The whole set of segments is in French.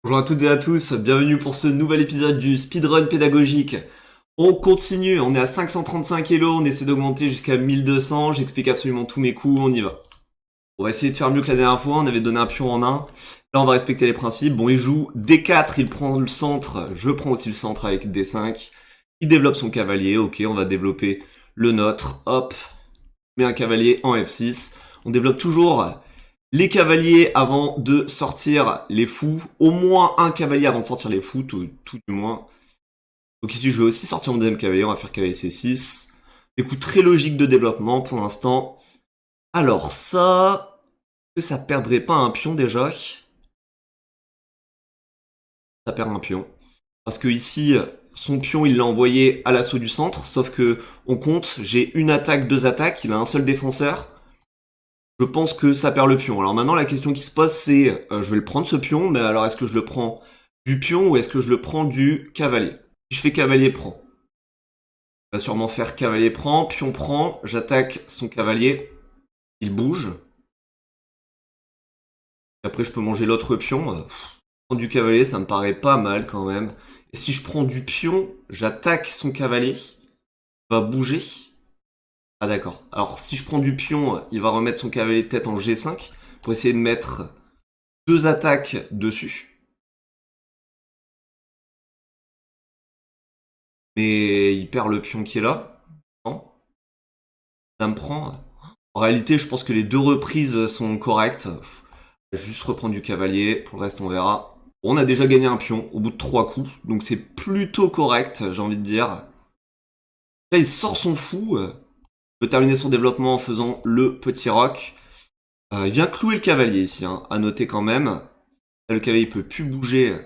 Bonjour à toutes et à tous, bienvenue pour ce nouvel épisode du speedrun pédagogique. On continue, on est à 535 Elo, on essaie d'augmenter jusqu'à 1200, j'explique absolument tous mes coups, on y va. On va essayer de faire mieux que la dernière fois, on avait donné un pion en 1. Là on va respecter les principes, bon il joue D4, il prend le centre, je prends aussi le centre avec D5. Il développe son cavalier, ok, on va développer le nôtre, hop, met un cavalier en F6. On développe toujours les cavaliers avant de sortir les fous. Au moins un cavalier avant de sortir les fous, tout du moins. Donc ici, je vais aussi sortir mon deuxième cavalier. On va faire cavalier C6. Des coups très logiques de développement pour l'instant. Alors ça... Est-ce que ça perdrait pas un pion déjà? Ça perd un pion. Parce que ici, son pion, il l'a envoyé à l'assaut du centre. Sauf que, on compte, j'ai une attaque, deux attaques. Il a un seul défenseur. Je pense que ça perd le pion. Alors maintenant, la question qui se pose, c'est, je vais le prendre ce pion, mais alors est-ce que je le prends du pion ou est-ce que je le prends du cavalier? Si je fais cavalier prend, il va sûrement faire cavalier prend, pion prend, j'attaque son cavalier, il bouge. Après, je peux manger l'autre pion. Prendre du cavalier, ça me paraît pas mal quand même. Et si je prends du pion, j'attaque son cavalier, il va bouger. Ah d'accord. Alors si je prends du pion, il va remettre son cavalier de tête en G5 pour essayer de mettre deux attaques dessus. Mais il perd le pion qui est là. Non, ça me prend. En réalité, je pense que les deux reprises sont correctes. Juste reprendre du cavalier. Pour le reste, on verra. On a déjà gagné un pion au bout de 3 coups. Donc c'est plutôt correct, j'ai envie de dire. Là, il sort son fou. Il peut terminer son développement en faisant le petit roc. Il vient clouer le cavalier ici, hein, à noter quand même. Là, le cavalier peut plus bouger.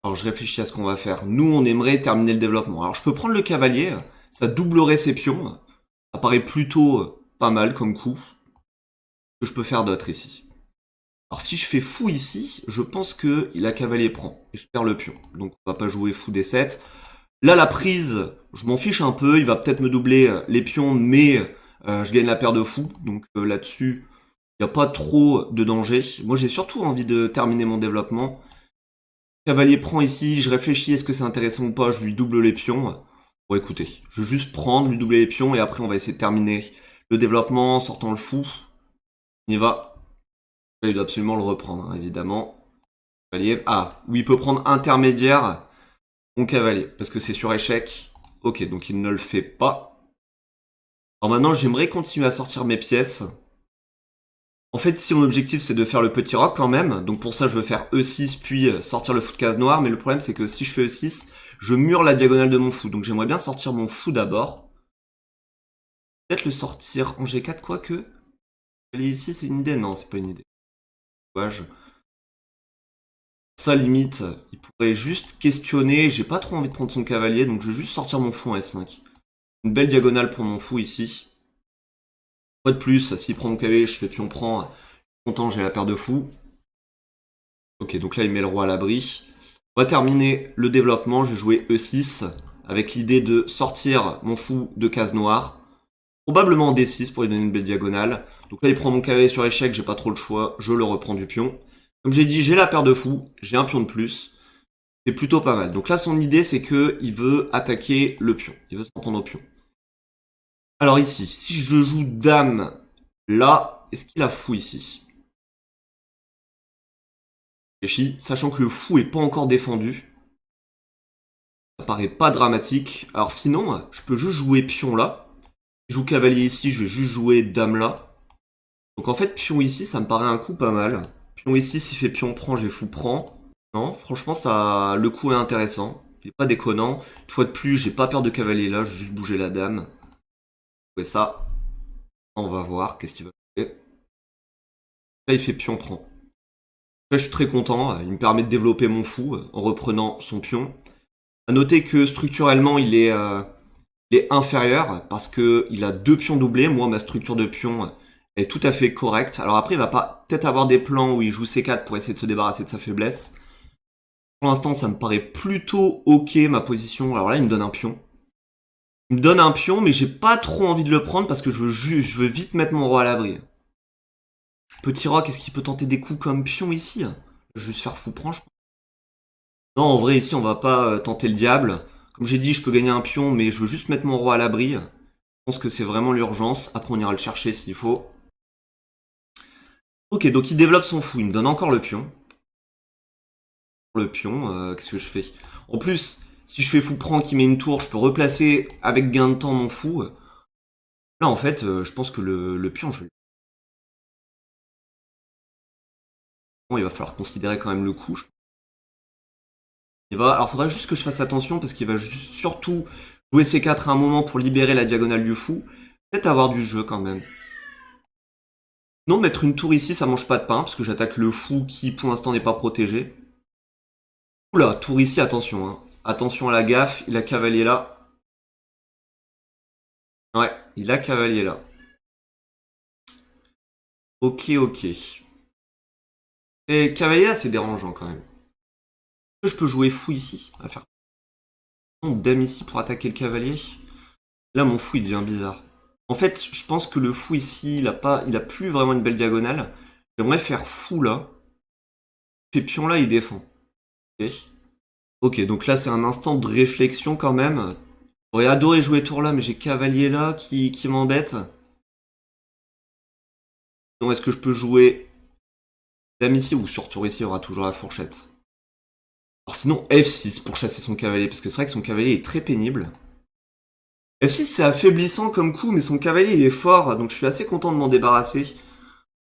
Alors je réfléchis à ce qu'on va faire. Nous, on aimerait terminer le développement. Alors je peux prendre le cavalier. Ça doublerait ses pions. Ça paraît plutôt pas mal comme coup. Que je peux faire d'autre ici. Alors si je fais fou ici, je pense que il a cavalier prend. Et je perds le pion. Donc on va pas jouer fou D7. Là la prise, je m'en fiche un peu. Il va peut-être me doubler les pions, mais je gagne la paire de fou. Donc là-dessus, il n'y a pas trop de danger. Moi j'ai surtout envie de terminer mon développement. Cavalier prend ici, je réfléchis, est-ce que c'est intéressant ou pas, je lui double les pions. Bon écoutez, je vais juste prendre, lui doubler les pions, et après on va essayer de terminer le développement en sortant le fou. On y va. Là, il doit absolument le reprendre, hein, évidemment. Cavalier. Ah, oui, il peut prendre intermédiaire mon cavalier, parce que c'est sur échec. Ok, donc il ne le fait pas. Alors maintenant, j'aimerais continuer à sortir mes pièces. En fait, ici, mon objectif, c'est de faire le petit roc quand même. Donc pour ça, je veux faire E6, puis sortir le fou de case noire. Mais le problème, c'est que si je fais E6, je mure la diagonale de mon fou. Donc j'aimerais bien sortir mon fou d'abord. Peut-être le sortir en G4, quoique. Aller ici, c'est une idée? Non, c'est pas une idée. Ouais, ça, limite, il pourrait juste questionner. J'ai pas trop envie de prendre son cavalier, donc je vais juste sortir mon fou en F5. Une belle diagonale pour mon fou ici. Pas de plus, s'il prend mon cavalier, je fais pion prend. Content, j'ai la paire de fous. Ok, donc là, il met le roi à l'abri. On va terminer le développement. Je vais jouer E6 avec l'idée de sortir mon fou de case noire. Probablement en D6 pour lui donner une belle diagonale. Donc là, il prend mon cavalier sur échec, j'ai pas trop le choix. Je le reprends du pion. Comme j'ai dit, j'ai la paire de fous. J'ai un pion de plus. C'est plutôt pas mal. Donc là, son idée, c'est que il veut attaquer le pion. Il veut s'en prendre au pion. Alors ici, si je joue dame là, est-ce qu'il a fou ici? Réfléchis, sachant que le fou est pas encore défendu. Ça paraît pas dramatique. Alors sinon, je peux juste jouer pion là. Je joue cavalier ici, je vais juste jouer dame là. Donc en fait, pion ici, ça me paraît un coup pas mal. Pion ici, s'il fait pion prend, j'ai fou prend. Non, franchement, ça, le coup est intéressant. Il est pas déconnant. Une fois de plus, j'ai pas peur de cavalier là, je vais juste bouger la dame. Ouais, ça, on va voir qu'est-ce qu'il va faire. Là, il fait pion prend. Là, je suis très content. Il me permet de développer mon fou en reprenant son pion. À noter que structurellement, il est inférieur parce que il a deux pions doublés. Moi, ma structure de pion est tout à fait correcte. Alors après, il va pas peut-être avoir des plans où il joue C4 pour essayer de se débarrasser de sa faiblesse. Pour l'instant, ça me paraît plutôt ok ma position. Alors là, il me donne un pion. Il me donne un pion, mais j'ai pas trop envie de le prendre parce que je veux vite mettre mon roi à l'abri. Petit roc, est-ce qu'il peut tenter des coups comme pion ici? Juste faire fou prend, je pense. Non, en vrai, ici, on va pas tenter le diable. Comme j'ai dit, je peux gagner un pion, mais je veux juste mettre mon roi à l'abri. Je pense que c'est vraiment l'urgence. Après, on ira le chercher s'il faut. Ok, donc il développe son fou. Il me donne encore le pion. Le pion, qu'est-ce que je fais? En plus, si je fais fou prend qui met une tour, je peux replacer avec gain de temps mon fou. Là, en fait, je pense que le pion, Bon, il va falloir considérer quand même le coup. Alors, faudra juste que je fasse attention parce qu'il va surtout jouer C4 à un moment pour libérer la diagonale du fou. Peut-être avoir du jeu quand même. Non, mettre une tour ici, ça mange pas de pain parce que j'attaque le fou qui, pour l'instant, n'est pas protégé. Oula, tour ici, attention. Hein. Attention à la gaffe, il a cavalier là. Ouais, il a cavalier là. Ok, ok. Et cavalier là, c'est dérangeant quand même. Est-ce que je peux jouer fou ici à faire dame ici pour attaquer le cavalier? Là, mon fou, il devient bizarre. En fait, je pense que le fou ici, il a plus vraiment une belle diagonale. J'aimerais faire fou là. Et pion là, il défend. Ok. Ok, donc là, c'est un instant de réflexion quand même. J'aurais adoré jouer tour là, mais j'ai cavalier là qui m'embête. Donc, est-ce que je peux jouer dame ici ou sur tour ici, il y aura toujours la fourchette. Alors sinon, F6 pour chasser son cavalier, parce que c'est vrai que son cavalier est très pénible. F6 c'est affaiblissant comme coup, mais son cavalier il est fort, donc je suis assez content de m'en débarrasser.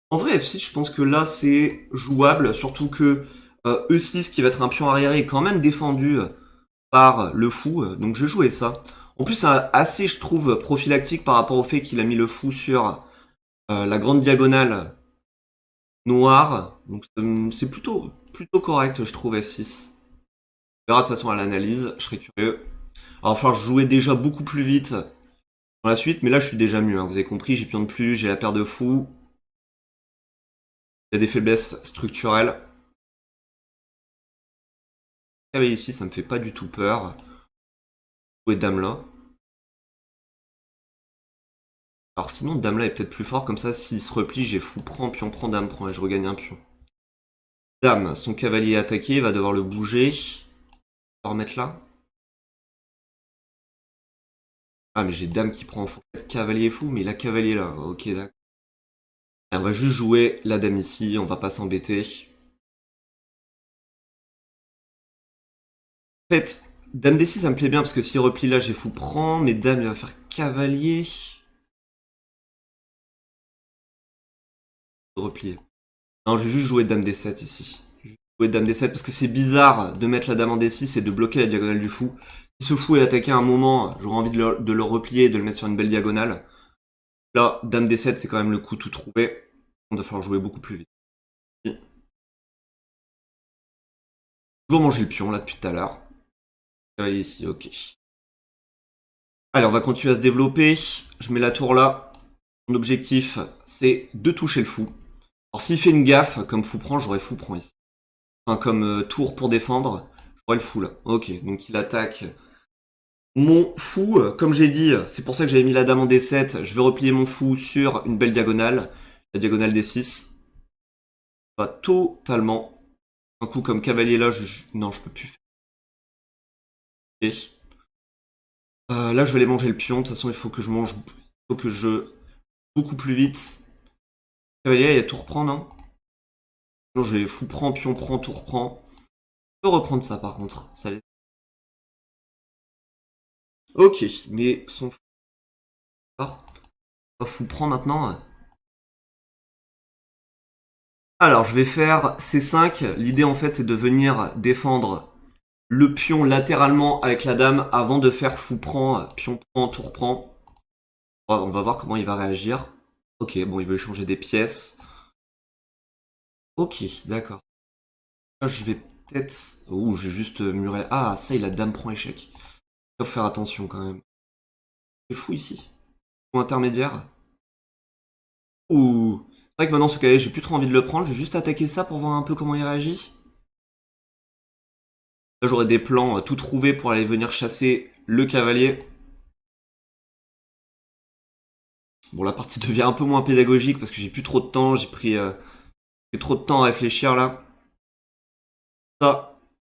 En vrai, F6, je pense que là c'est jouable, surtout que E6 qui va être un pion arriéré est quand même défendu par le fou, donc je vais jouer ça. En plus, c'est assez, je trouve, prophylactique par rapport au fait qu'il a mis le fou sur la grande diagonale noire, donc c'est plutôt correct, je trouve, F6. On verra de toute façon à l'analyse, je serais curieux. Alors, il va falloir jouer déjà beaucoup plus vite dans la suite, mais là je suis déjà mieux, hein. Vous avez compris, j'ai pion de plus, j'ai la paire de fous. Il y a des faiblesses structurelles. Cavalier ici, ça me fait pas du tout peur. Jouer dame là. Alors sinon, dame là est peut-être plus fort, comme ça, s'il se replie, j'ai fou prend, dame prend, et je regagne un pion. Dame, son cavalier est attaqué, va devoir le bouger. On va remettre là. Ah, mais j'ai dame qui prend en fourchette. Cavalier fou, mais il a cavalier là. Ok, d'accord. On va juste jouer la dame ici, on va pas s'embêter. En fait, dame D6 ça me plaît bien parce que s'il replie là, j'ai fou prend, mais dame il va faire cavalier. Replier. Non, je vais juste jouer dame D7 ici. Je vais jouer dame D7 parce que c'est bizarre de mettre la dame en D6 et de bloquer la diagonale du fou. Si ce fou est attaqué à un moment, j'aurais envie de le replier et de le mettre sur une belle diagonale. Là, dame D7 c'est quand même le coup tout trouvé. On va falloir jouer beaucoup plus vite. Toujours manger le pion là depuis tout à l'heure. Cavalier ici, ok. Allez, on va continuer à se développer. Je mets la tour là. Mon objectif, c'est de toucher le fou. Alors s'il fait une gaffe, comme fou prend, j'aurais fou prend ici. Enfin, comme tour pour défendre, j'aurais le fou là. Ok, donc il attaque mon fou. Comme j'ai dit, c'est pour ça que j'avais mis la dame en D7. Je vais replier mon fou sur une belle diagonale. La diagonale D6. Pas totalement. Un coup comme cavalier là, non, je peux plus faire. Ok. Là, je vais aller manger le pion. De toute façon, il faut que je mange. Il faut que je. Beaucoup plus vite. Cavalier, il y a tout reprendre, hein. Non, j'ai fou prend, pion prend, tour prend. Je peux reprendre ça par contre. Ça laisse- Ok, mais son fort. Fou prend maintenant. Alors, je vais faire C5. L'idée en fait, c'est de venir défendre le pion latéralement avec la dame avant de faire fou prend, pion prend, tour prend. On va voir comment il va réagir. Ok, bon, il veut échanger des pièces. Ok, d'accord. Là, je vais peut-être. Ouh, j'ai juste muré. Ah, ça, il a dame prend échec. Faut faire attention quand même. C'est fou ici. Ou intermédiaire. Ouh. C'est vrai que maintenant, ce cavalier, j'ai plus trop envie de le prendre. Je vais juste attaquer ça pour voir un peu comment il réagit. Là, j'aurais des plans tout trouvés pour aller venir chasser le cavalier. Bon, la partie devient un peu moins pédagogique parce que j'ai plus trop de temps. J'ai pris trop de temps à réfléchir là.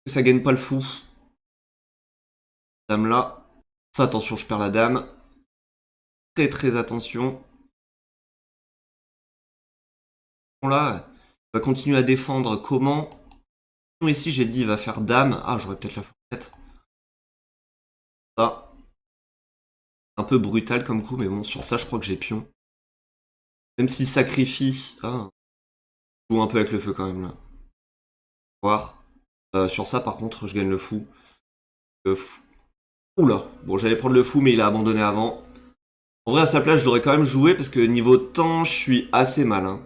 Ça gagne pas le fou. Dame là. Ça, attention, je perds la dame. Très très attention. Là, il va continuer à défendre. Comment? Ici, j'ai dit, il va faire dame. Ah, j'aurais peut-être la fourchette. Ça. Un peu brutal comme coup, mais bon, sur ça, je crois que j'ai pion. Même s'il sacrifie. Ah, je joue un peu avec le feu quand même là. Voir. Sur ça, par contre, je gagne le fou. Fou. Oula. Bon, j'allais prendre le fou, mais il a abandonné avant. En vrai, à sa place, je l'aurais quand même joué parce que niveau temps, je suis assez mal. Hein.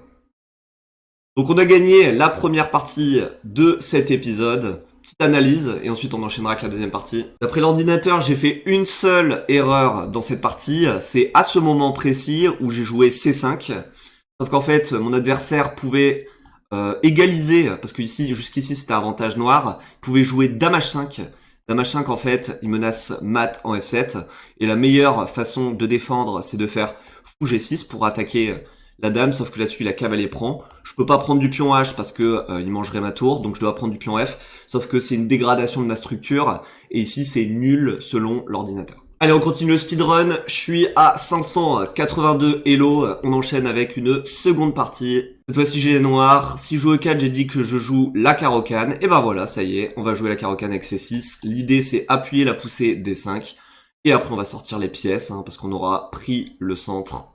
Donc, on a gagné la première partie de cet épisode. Petite analyse, et ensuite on enchaînera avec la deuxième partie. D'après l'ordinateur, j'ai fait une seule erreur dans cette partie. C'est à ce moment précis où j'ai joué C5. Sauf qu'en fait, mon adversaire pouvait égaliser, parce que ici, jusqu'ici, c'était avantage noir. Il pouvait jouer Dame H5. Dame H5, en fait, il menace mat en F7. Et la meilleure façon de défendre, c'est de faire fou G6 pour attaquer la dame, sauf que là-dessus, la cavalier prend. Je peux pas prendre du pion H parce que il mangerait ma tour, donc je dois prendre du pion F. Sauf que c'est une dégradation de ma structure, et ici, c'est nul selon l'ordinateur. Allez, on continue le speedrun. Je suis à 582 Elo. On enchaîne avec une seconde partie. Cette fois-ci, j'ai les noirs. Si je joue E4, j'ai dit que je joue la carocane. Et ben voilà, ça y est, on va jouer la carocane avec C6. L'idée, c'est appuyer la poussée D5. Et après, on va sortir les pièces, hein, parce qu'on aura pris le centre.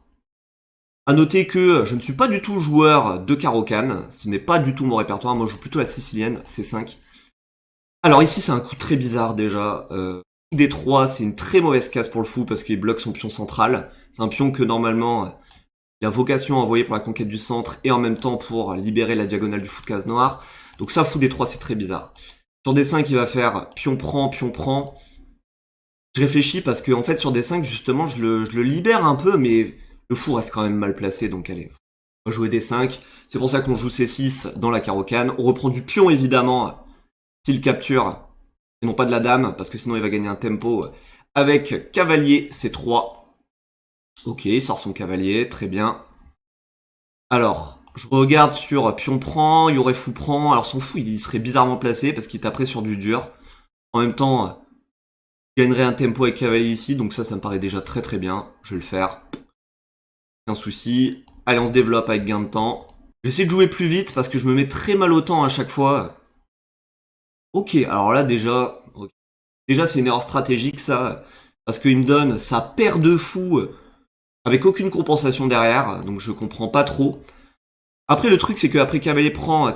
À noter que je ne suis pas du tout joueur de carocane. Ce n'est pas du tout mon répertoire. Moi, je joue plutôt la sicilienne, C5. Alors ici, c'est un coup très bizarre déjà. D3, c'est une très mauvaise case pour le fou parce qu'il bloque son pion central. C'est un pion que normalement il a vocation à envoyer pour la conquête du centre et en même temps pour libérer la diagonale du fou de case noire. Donc ça, fou D3, c'est très bizarre. Sur D5, il va faire pion prend, pion prend. Je réfléchis parce que en fait sur D5, justement, je le libère un peu, mais le fou reste quand même mal placé, donc allez. On va jouer D5. C'est pour ça qu'on joue C6 dans la carocane. On reprend du pion évidemment s'il capture. Et non pas de la dame, parce que sinon il va gagner un tempo avec cavalier C3. Ok, il sort son cavalier, très bien. Alors, je regarde sur pion prend, il y aurait fou prend. Alors son fou, il serait bizarrement placé parce qu'il taperait sur du dur. En même temps, il gagnerait un tempo avec cavalier ici, donc ça me paraît déjà très très bien. Je vais le faire. Aucun souci. Allez, on se développe avec gain de temps. J'essaie de jouer plus vite parce que je me mets très mal au temps à chaque fois. Ok, alors là déjà... Okay. Déjà, c'est une erreur stratégique, ça, parce qu'il me donne sa paire de fous avec aucune compensation derrière, donc je comprends pas trop. Après, le truc, c'est qu'après cavalier prend,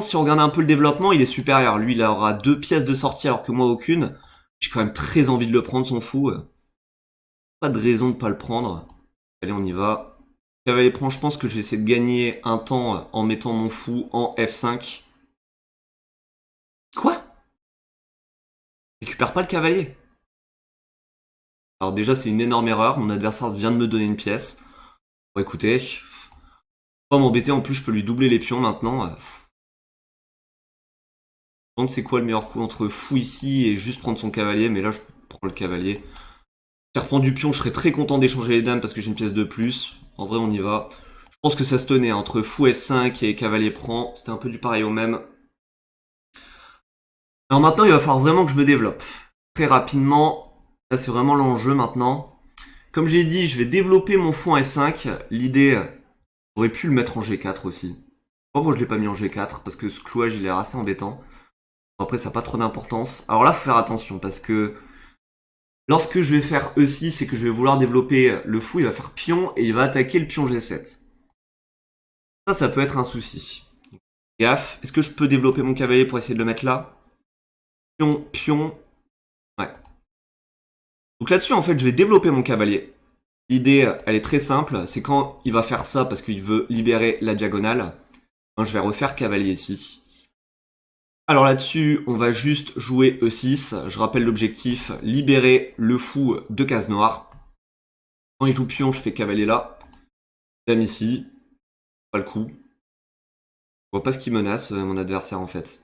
si on regarde un peu le développement, il est supérieur. Lui, il aura 2 pièces de sortie alors que moi, aucune. J'ai quand même très envie de le prendre, son fou. Pas de raison de pas le prendre. Allez, on y va. Cavalier prend, je pense que je vais essayer de gagner un temps en mettant mon fou en F5. Quoi? Récupère pas le cavalier. Alors déjà, c'est une énorme erreur. Mon adversaire vient de me donner une pièce. Bon, écoutez, pas m'embêter. En plus, je peux lui doubler les pions maintenant. Donc, c'est quoi le meilleur coup entre fou ici et juste prendre son cavalier? Mais là, je prends le cavalier. Si je reprends du pion, je serais très content d'échanger les dames parce que j'ai une pièce de plus. En vrai, on y va. Je pense que ça se tenait entre fou F5 et cavalier prend. C'était un peu du pareil au même. Alors maintenant, il va falloir vraiment que je me développe. Très rapidement. Là, c'est vraiment l'enjeu maintenant. Comme j'ai dit, je vais développer mon fou en F5. L'idée, j'aurais pu le mettre en G4 aussi. Pourquoi je l'ai pas mis en G4? Parce que ce clouage, il est assez embêtant. Après, ça n'a pas trop d'importance. Alors là, faut faire attention parce que lorsque je vais faire E6, c'est que je vais vouloir développer le fou. Il va faire pion et il va attaquer le pion G7. Ça peut être un souci. Gaffe. Est-ce que je peux développer mon cavalier pour essayer de le mettre là? Pion, pion. Ouais. Donc là-dessus, en fait, je vais développer mon cavalier. L'idée, elle est très simple. C'est quand il va faire ça parce qu'il veut libérer la diagonale. Je vais refaire cavalier ici. Alors là-dessus, on va juste jouer E6. Je rappelle l'objectif, libérer le fou de case noire. Quand il joue pion, je fais cavalier là. Dame ici. Pas le coup. Je vois pas ce qui menace mon adversaire en fait.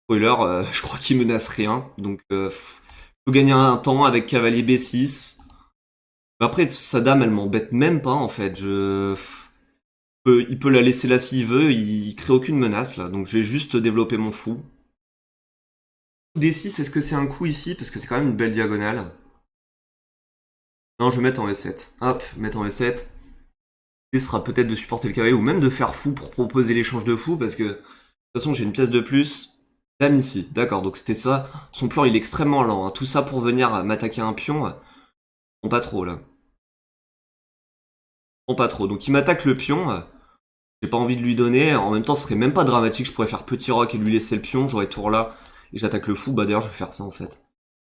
Spoiler, je crois qu'il menace rien. Donc, je peux gagner un temps avec cavalier B6. Après, sa dame, elle m'embête même pas en fait. Je Il peut la laisser là s'il veut, il crée aucune menace là, donc je vais juste développer mon fou. D6, est-ce que c'est un coup ici? Parce que c'est quand même une belle diagonale. Non, je vais mettre en E7. Hop, mettre en E7. L'idée sera peut-être de supporter le cavalier ou même de faire fou pour proposer l'échange de fou parce que de toute façon j'ai une pièce de plus. Dame ici, d'accord, donc c'était ça. Son plan il est extrêmement lent, hein. Tout ça pour venir m'attaquer un pion. Bon, pas trop là. Bon, pas trop. Donc il m'attaque le pion. J'ai pas envie de lui donner. En même temps, ce serait même pas dramatique. Je pourrais faire petit roc et lui laisser le pion. J'aurais tour là. Et j'attaque le fou. Bah d'ailleurs, je vais faire ça en fait.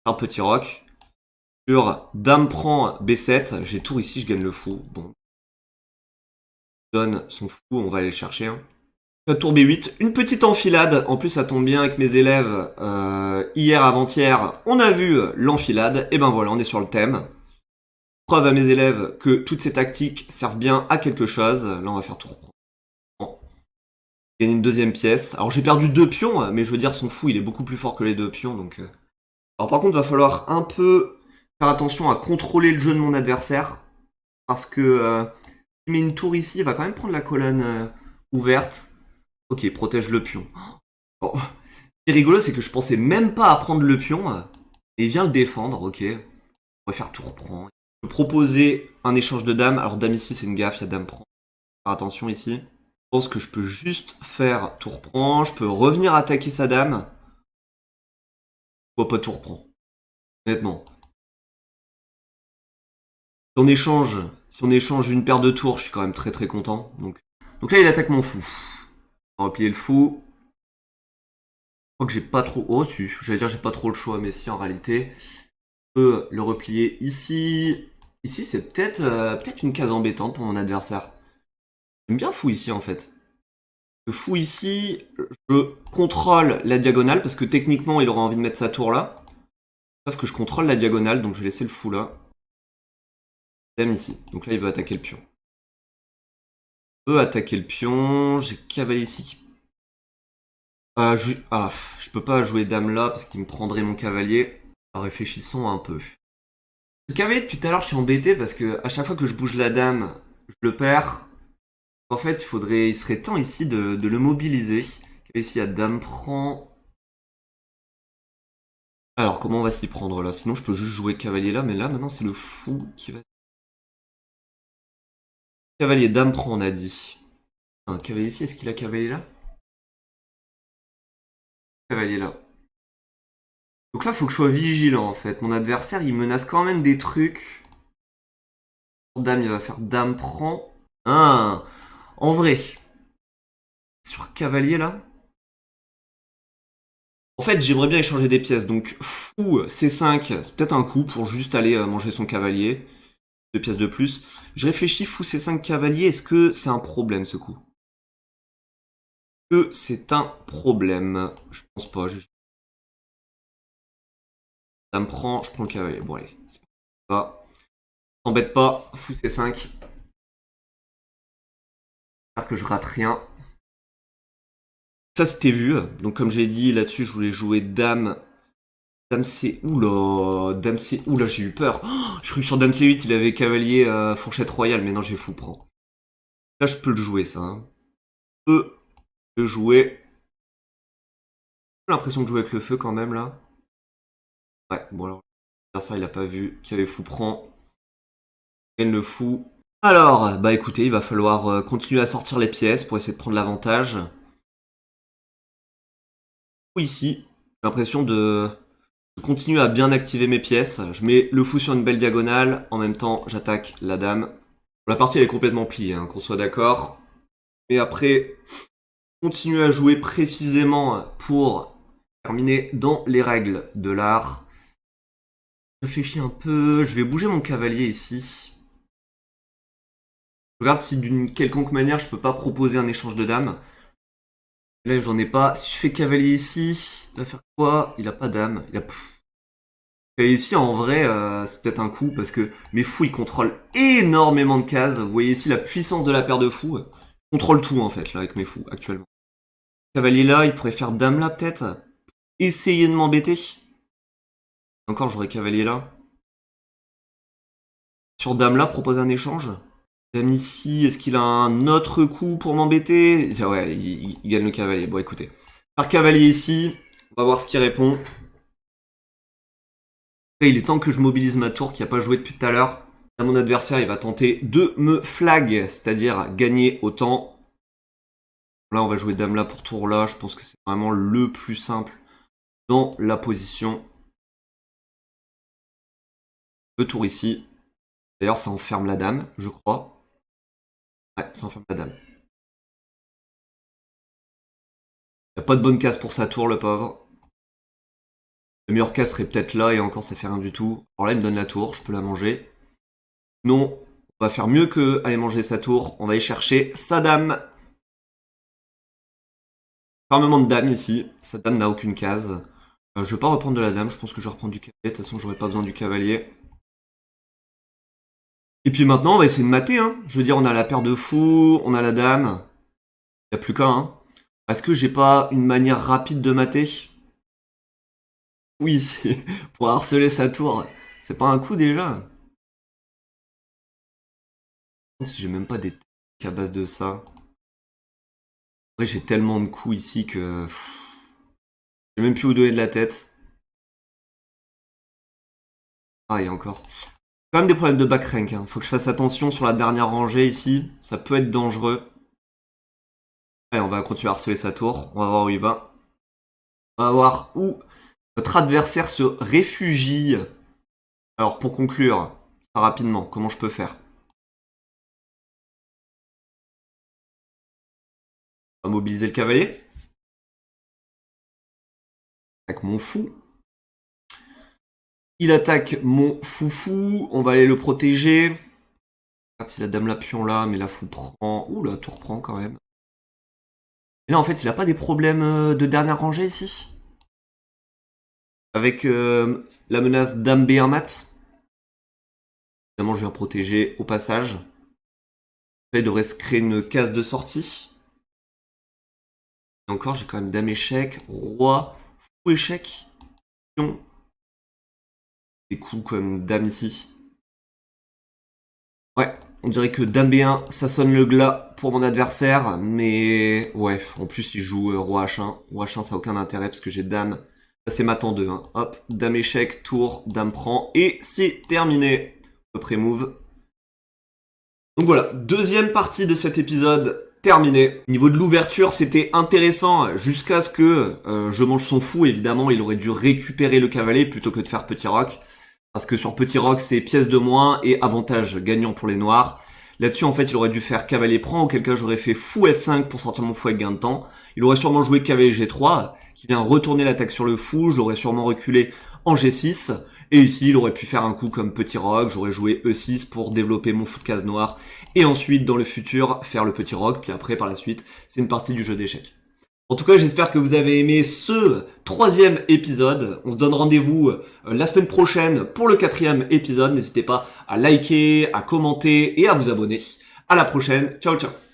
Un petit roc. Sur dame prend B7. J'ai tour ici, je gagne le fou. Bon. Donne son fou, on va aller le chercher. Hein. Tour B8, une petite enfilade. En plus, ça tombe bien avec mes élèves. Hier, avant-hier, on a vu l'enfilade. Et ben voilà, on est sur le thème. Preuve à mes élèves que toutes ces tactiques servent bien à quelque chose. Là, on va faire tour prend. Gagner une deuxième pièce. Alors, j'ai perdu 2 pions, mais je veux dire, son fou, il est beaucoup plus fort que les 2 pions. Donc, Alors, par contre, il va falloir un peu faire attention à contrôler le jeu de mon adversaire. Parce que s'il met une tour ici, il va quand même prendre la colonne ouverte. Ok, protège le pion. Bon. Ce qui est rigolo, c'est que je pensais même pas à prendre le pion. Et il vient le défendre, ok. On va faire tour prend. Je peux proposer un échange de dames. Alors dame ici, c'est une gaffe, il y a dame prend. Faire attention ici. Je pense que je peux juste faire tour prend. Je peux revenir attaquer sa dame. Pourquoi pas tour prend? Honnêtement. Si on échange une paire de tours, je suis quand même très très content. Donc là, il attaque mon fou. On va replier le fou. Je crois que j'ai pas trop... Oh si, j'allais dire j'ai pas trop le choix, mais si en réalité... Je peux le replier ici. Ici, c'est peut-être une case embêtante pour mon adversaire. J'aime bien fou ici, en fait. Le fou ici, je contrôle la diagonale, parce que techniquement, il aura envie de mettre sa tour là. Sauf que je contrôle la diagonale, donc je vais laisser le fou là. Dame ici. Donc là, il veut attaquer le pion. Il veut attaquer le pion. J'ai cavalier ici qui... je peux pas jouer dame là, parce qu'il me prendrait mon cavalier. Alors, réfléchissons un peu. Le cavalier, depuis tout à l'heure, je suis embêté, parce que à chaque fois que je bouge la dame, je le perds. En fait, il serait temps ici de le mobiliser. Ici, il y a dame prend. Alors, comment on va s'y prendre là? Sinon, je peux juste jouer cavalier là, mais là, maintenant, c'est le fou qui va... Cavalier, dame prend, on a dit. Un cavalier ici, est-ce qu'il a cavalier là? Cavalier là. Donc là, faut que je sois vigilant, en fait. Mon adversaire, il menace quand même des trucs. Dame, il va faire dame prend. Ah, en vrai. Sur cavalier là. En fait, j'aimerais bien échanger des pièces, donc fou C5, c'est peut-être un coup pour juste aller manger son cavalier. 2 pièces de plus. Je réfléchis, fou C5 cavalier, est-ce que c'est un problème ce coup? Est-ce que c'est un problème? Je pense pas. Ça me prend, je prends le cavalier. Bon allez, c'est pas. T'embête pas, fou C5. J'espère que je rate rien. Ça c'était vu, donc comme j'ai dit là-dessus, je voulais jouer dame. Dame C. Oula, dame C. Oula, j'ai eu peur. Oh, je crois que sur dame C8, il avait cavalier fourchette royale, mais non, j'ai fou prend. Là, je peux le jouer, ça. Hein. Je peux le jouer. J'ai l'impression de jouer avec le feu quand même, là. Ouais, bon alors, ça, il a pas vu qu'il y avait fou prend. Gagne le fou. Alors, bah écoutez, il va falloir continuer à sortir les pièces pour essayer de prendre l'avantage. Ici, j'ai l'impression de continuer à bien activer mes pièces. Je mets le fou sur une belle diagonale. En même temps, j'attaque la dame. La partie, elle est complètement pliée, hein, qu'on soit d'accord. Et après, continuer à jouer précisément pour terminer dans les règles de l'art. Je réfléchis un peu. Je vais bouger mon cavalier ici. Je regarde si d'une quelconque manière je peux pas proposer un échange de dames. Là j'en ai pas. Si je fais cavalier ici, il va faire quoi? Il a pas dame. Il a... Et ici en vrai c'est peut-être un coup parce que mes fous ils contrôlent énormément de cases. Vous voyez ici la puissance de la paire de fous. Je contrôle tout en fait là avec mes fous actuellement. Cavalier là, il pourrait faire dame là peut-être. Essayer de m'embêter. Encore j'aurais cavalier là. Sur dame là, proposer un échange. Dame ici, est-ce qu'il a un autre coup pour m'embêter? Ouais, il gagne le cavalier. Bon, écoutez. Par cavalier ici, on va voir ce qu'il répond. Après, il est temps que je mobilise ma tour qui n'a pas joué depuis tout à l'heure. Là, mon adversaire, il va tenter de me flag, c'est-à-dire gagner autant. Là, on va jouer dame là pour tour là. Je pense que c'est vraiment le plus simple dans la position. Le tour ici. D'ailleurs, ça enferme la dame, je crois. Ouais, ça enferme la dame. Il n'y a pas de bonne case pour sa tour, le pauvre. Le meilleur cas serait peut-être là et encore ça fait rien du tout. Alors là il me donne la tour, je peux la manger. Non, on va faire mieux que aller manger sa tour. On va aller chercher sa dame. Fermement de dame ici. Sa dame n'a aucune case. Je vais pas reprendre de la dame, je pense que je vais reprendre du cavalier. De toute façon j'aurais pas besoin du cavalier. Et puis maintenant on va essayer de mater. Hein. Je veux dire on a la paire de fous, on a la dame. Il n'y a plus qu'un. Hein. Est-ce que j'ai pas une manière rapide de mater? Oui, c'est pour harceler sa tour. C'est pas un coup déjà? Si j'ai même pas des techniques à base de ça. Après, j'ai tellement de coups ici que... j'ai même plus où donner de la tête. Ah, et encore. Quand même des problèmes de backrank. Hein. Faut que je fasse attention sur la dernière rangée ici. Ça peut être dangereux. Allez, on va continuer à harceler sa tour. On va voir où il va. On va voir où notre adversaire se réfugie. Alors, pour conclure, ça rapidement, comment je peux faire? On va mobiliser le cavalier. Avec mon fou. Il attaque mon foufou. On va aller le protéger. Regarde si la dame la pion là, mais la fou prend. Ouh, la tour prend quand même. Et là, en fait, il a pas des problèmes de dernière rangée ici? Avec la menace dame B1 mat. Évidemment, je viens protéger au passage. Après, il devrait se créer une case de sortie. Et encore, j'ai quand même dame échec, roi, fou échec, pion. Des coups comme dame ici. Ouais, on dirait que dame B1, ça sonne le glas pour mon adversaire. Mais ouais, en plus, il joue roi H1. Roi H1, ça n'a aucun intérêt parce que j'ai dame. Ça, c'est mat en 2. Hein. Hop, dame échec, tour, dame prend. Et c'est terminé. Pré-move. Donc voilà, deuxième partie de cet épisode terminée. Au niveau de l'ouverture, c'était intéressant jusqu'à ce que je mange son fou. Évidemment, il aurait dû récupérer le cavalier plutôt que de faire petit roc. Parce que sur petit roc, c'est pièce de moins et avantage gagnant pour les noirs. Là-dessus, en fait, il aurait dû faire cavalier prend, auquel cas j'aurais fait fou F5 pour sortir mon fou avec gain de temps. Il aurait sûrement joué cavalier G3, qui vient retourner l'attaque sur le fou. Je l'aurais sûrement reculé en G6. Et ici, il aurait pu faire un coup comme petit roc, j'aurais joué E6 pour développer mon fou de case noire, et ensuite, dans le futur, faire le petit roc, puis après, par la suite, c'est une partie du jeu d'échecs. En tout cas, j'espère que vous avez aimé ce troisième épisode. On se donne rendez-vous la semaine prochaine pour le quatrième épisode. N'hésitez pas à liker, à commenter et à vous abonner. À la prochaine. Ciao, ciao.